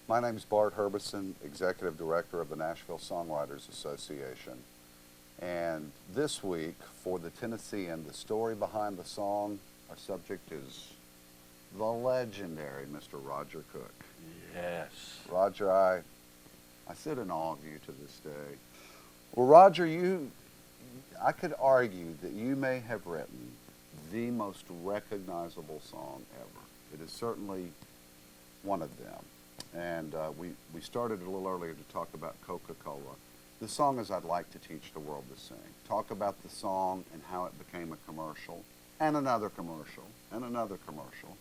My name is Bart Herbison, Executive Director of the Nashville Songwriters Association. And this week, for the Tennessee and the story behind the song, our subject is the legendary Mr. Roger Cook. Yes. Roger, I sit in awe of you to this day. Well, Roger, I could argue that you may have written the most recognizable song ever. It is certainly one of them. And we started a little earlier to talk about Coca-Cola. The song is I'd Like to Teach the World to Sing. Talk about the song and how it became a commercial, and another commercial, and another commercial.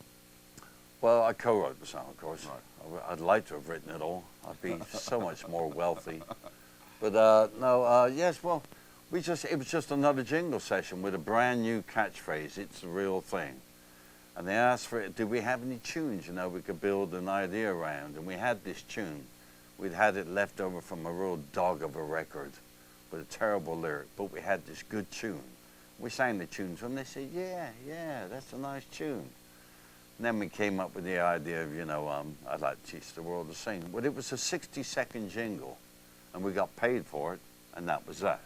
Well, I co-wrote the song, of course. Right. I'd like to have written it all. I'd be so much more wealthy. But no, yes, well, it was just another jingle session with a brand new catchphrase. It's the real thing. And they asked for it, did we have any tunes, we could build an idea around? And we had this tune. We'd had it left over from a real dog of a record with a terrible lyric, but we had this good tune. We sang the tune to them. They said, yeah, that's a nice tune. And then we came up with the idea of, I'd like to teach the world to sing. But it was a 60-second jingle, and we got paid for it, and that was that.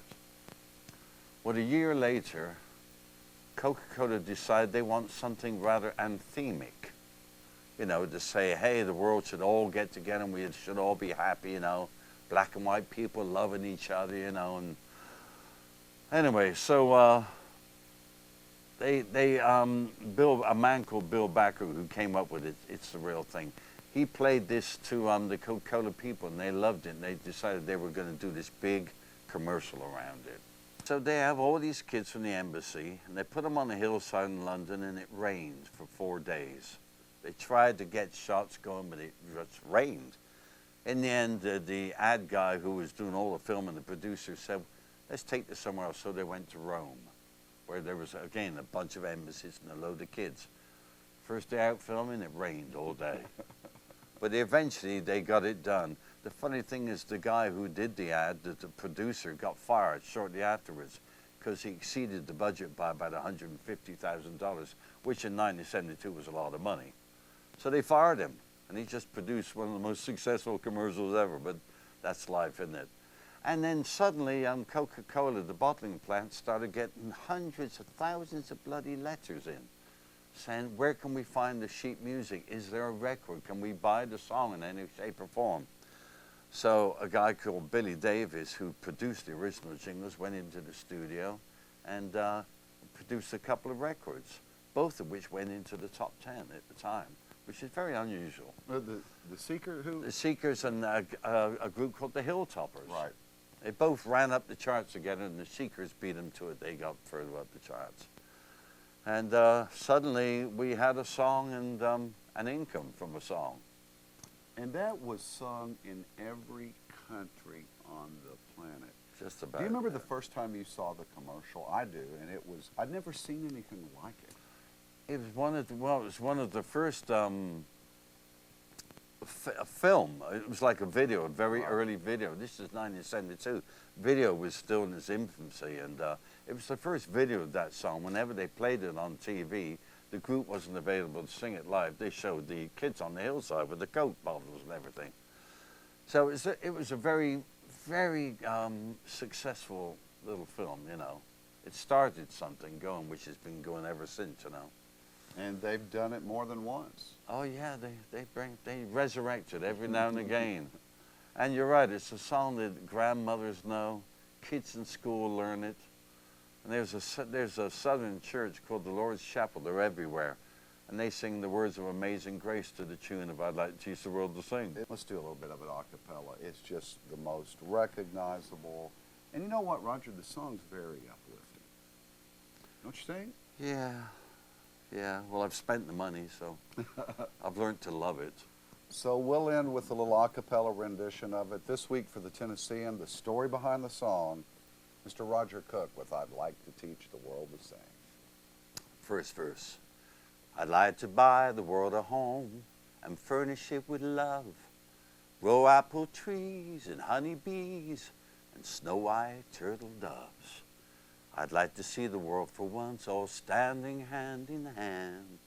Well, a year later, Coca-Cola decided they want something rather anthemic, to say, hey, the world should all get together and we should all be happy, black and white people loving each other, and anyway, so a man called Bill Backer, who came up with it, It's the Real Thing. He played this to the Coca-Cola people, and they loved it, and they decided they were going to do this big commercial around it. So they have all these kids from the embassy, and they put them on a hillside in London, and it rained for 4 days. They tried to get shots going, but it just rained. In the end, the ad guy who was doing all the filming, the producer, said, let's take this somewhere else. So they went to Rome, where there was, again, a bunch of embassies and a load of kids. First day out filming, it rained all day. But eventually, they got it done. The funny thing is the guy who did the ad, the producer, got fired shortly afterwards because he exceeded the budget by about $150,000, which in 1972 was a lot of money. So they fired him, and he just produced one of the most successful commercials ever, but that's life, isn't it? And then suddenly Coca-Cola, the bottling plant, started getting hundreds of thousands of bloody letters in, saying, where can we find the sheet music? Is there a record? Can we buy the song in any shape or form? So a guy called Billy Davis, who produced the original jingles, went into the studio and produced a couple of records, both of which went into the top 10 at the time, which is very unusual. The Seeker, who? The Seekers and a group called the Hilltoppers. Right. They both ran up the charts together, and the Seekers beat them to it. They got further up the charts. And suddenly we had a song and an income from a song. And that was sung in every country on the planet. Just about. Do you remember the first time you saw the commercial? I do, and I'd never seen anything like it. It was one of the first film. It was like a video, a very early video. This is 1972. Video was still in its infancy, and it was the first video of that song. Whenever they played it on TV, the group wasn't available to sing it live. They showed the kids on the hillside with the Coke bottles and everything. So it was a very, very successful little film, It started something going, which has been going ever since, And they've done it more than once. Oh yeah, they resurrect it every now and again. And you're right, it's a song that grandmothers know, kids in school learn it. And there's a southern church called the Lord's Chapel. They're everywhere. And they sing the words of Amazing Grace to the tune of I'd Like to Teach the World to Sing. Let's do a little bit of it a cappella. It's just the most recognizable. And you know what, Roger? The song's very uplifting. Don't you think? Yeah. Well, I've spent the money, so I've learned to love it. So we'll end with a little a cappella rendition of it. This week for the Tennessean, the story behind the song, Mr. Roger Cook with I'd Like to Teach the World to Sing. First verse. I'd like to buy the world a home and furnish it with love. Grow apple trees and honey bees and snow-white turtle doves. I'd like to see the world for once all standing hand in hand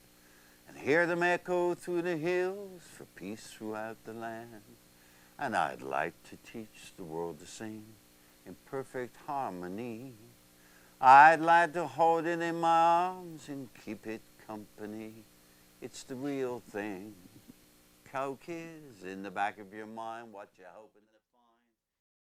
and hear them echo through the hills for peace throughout the land. And I'd like to teach the world to sing in perfect harmony. I'd like to hold it in my arms and keep it company. It's the real thing. Coke is in the back of your mind, what you hoping.